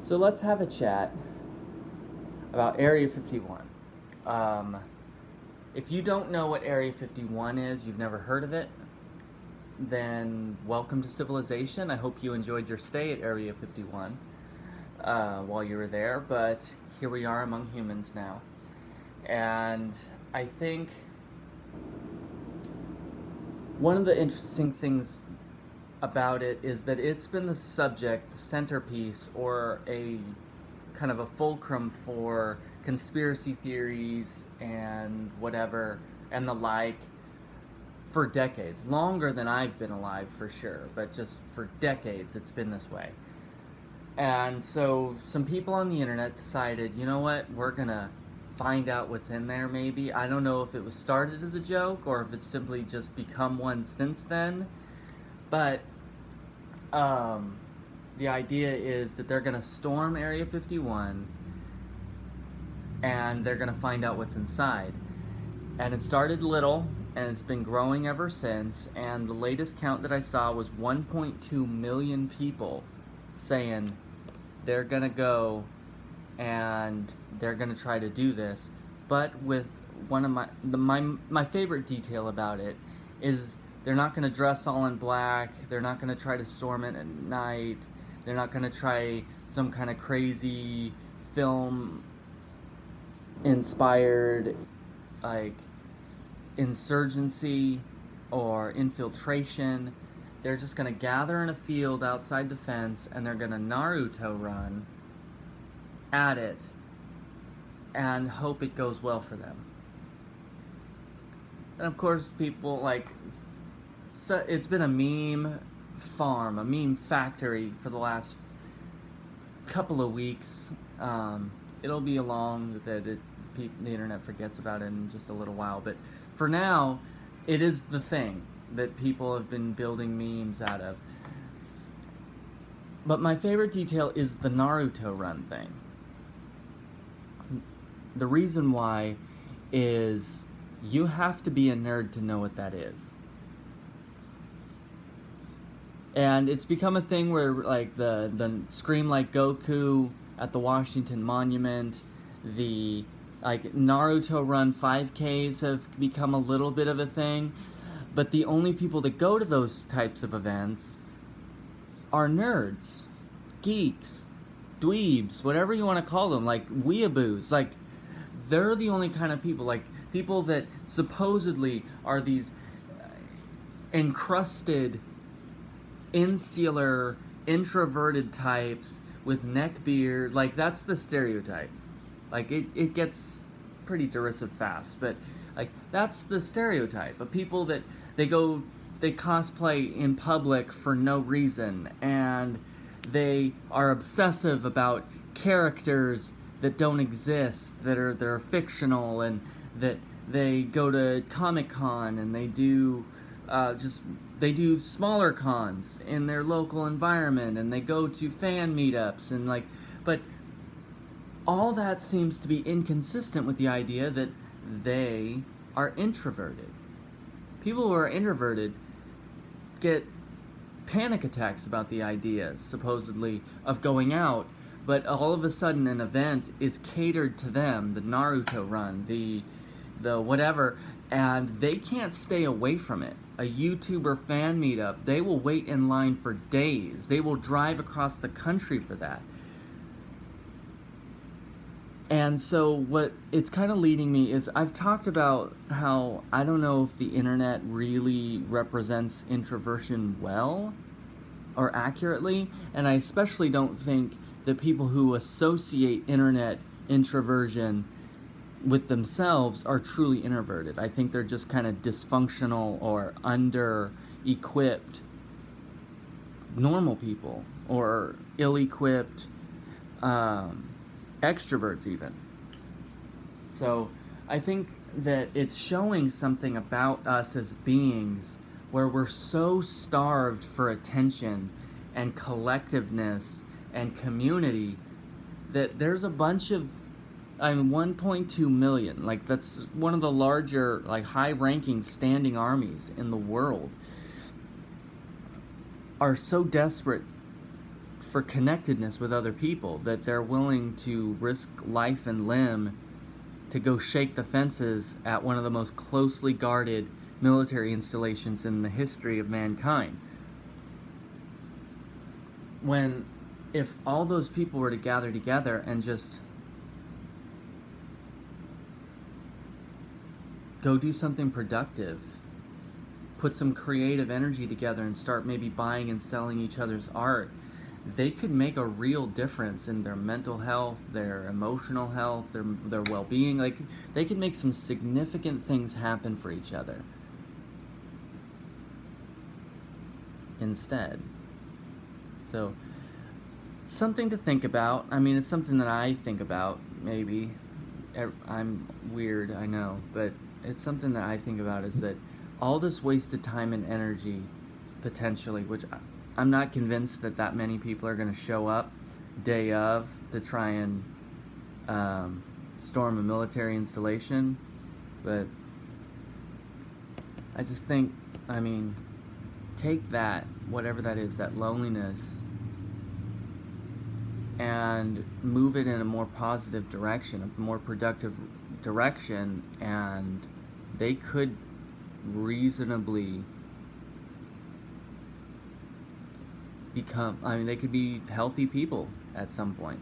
So let's have a chat about Area 51. Um, if you don't know what Area 51 is, you've never heard of it, then welcome to civilization. I hope you enjoyed your stay at Area 51 while you were there, but here we are among humans now. And I think one of the interesting things about it is that it's been the subject, the centerpiece, or a kind of a fulcrum for conspiracy theories and whatever and the like for decades. Longer than I've been alive, for sure, but just for decades it's been this way. And so some people on the internet decided, you know what, we're gonna find out what's in there maybe. I don't know if it was started as a joke or if it's simply just become one since then. But the idea is that they're going to storm Area 51 and they're going to find out what's inside. And it started little and it's been growing ever since. And the latest count that I saw was 1.2 million people saying they're going to go and they're going to try to do this. But with one of my favorite detail about it is they're not going to dress all in black. They're not going to try to storm it at night. They're not going to try some kind of crazy film inspired like insurgency or infiltration. They're just going to gather in a field outside the fence and they're going to Naruto run at it and hope it goes well for them. And of course people like, so it's been a meme farm, a meme factory for the last couple of weeks. It'll be along that the internet forgets about it in just a little while, but for now, it is the thing that people have been building memes out of. But my favorite detail is the Naruto run thing. The reason why is you have to be a nerd to know what that is. And it's become a thing where like the Scream Like Goku at the Washington Monument, the like Naruto run 5Ks have become a little bit of a thing, but the only people that go to those types of events are nerds, geeks, dweebs, whatever you want to call them, like weeaboos. Like they're the only kind of people, like people that supposedly are these encrusted, insular, introverted types with neck beard. Like that's the stereotype. Like it gets pretty derisive fast, but like that's the stereotype of people that they cosplay in public for no reason, and they are obsessive about characters that don't exist, they're fictional, and that they go to Comic-Con and they do smaller cons in their local environment, and they go to fan meetups and like, but all that seems to be inconsistent with the idea that they are introverted. People who are introverted get panic attacks about the idea, supposedly, of going out, but all of a sudden an event is catered to them, the Naruto run, the whatever, and they can't stay away from it. A YouTuber fan meetup, they will wait in line for days. They will drive across the country for that. And so what it's kind of leading me is I've talked about how I don't know if the internet really represents introversion well or accurately, and I especially don't think that people who associate internet introversion with themselves are truly introverted. I think they're just kind of dysfunctional or under-equipped normal people, or ill-equipped extroverts even. So I think that it's showing something about us as beings where we're so starved for attention and collectiveness and community that there's a bunch of 1.2 million, like that's one of the larger, like high-ranking standing armies in the world, are so desperate for connectedness with other people, that they're willing to risk life and limb to go shake the fences at one of the most closely guarded military installations in the history of mankind. If all those people were to gather together and just go do something productive, put some creative energy together and start maybe buying and selling each other's art, they could make a real difference in their mental health, their emotional health, their well-being. Like, they could make some significant things happen for each other instead. So, something to think about. I mean, it's something that I think about, maybe. I'm weird, I know, but it's something that I think about, is that all this wasted time and energy, potentially, which I'm not convinced that many people are going to show up day of to try and storm a military installation, but I just think, I mean, take that, whatever that is, that loneliness, and move it in a more positive direction, a more productive direction, and they could reasonably they could be healthy people at some point.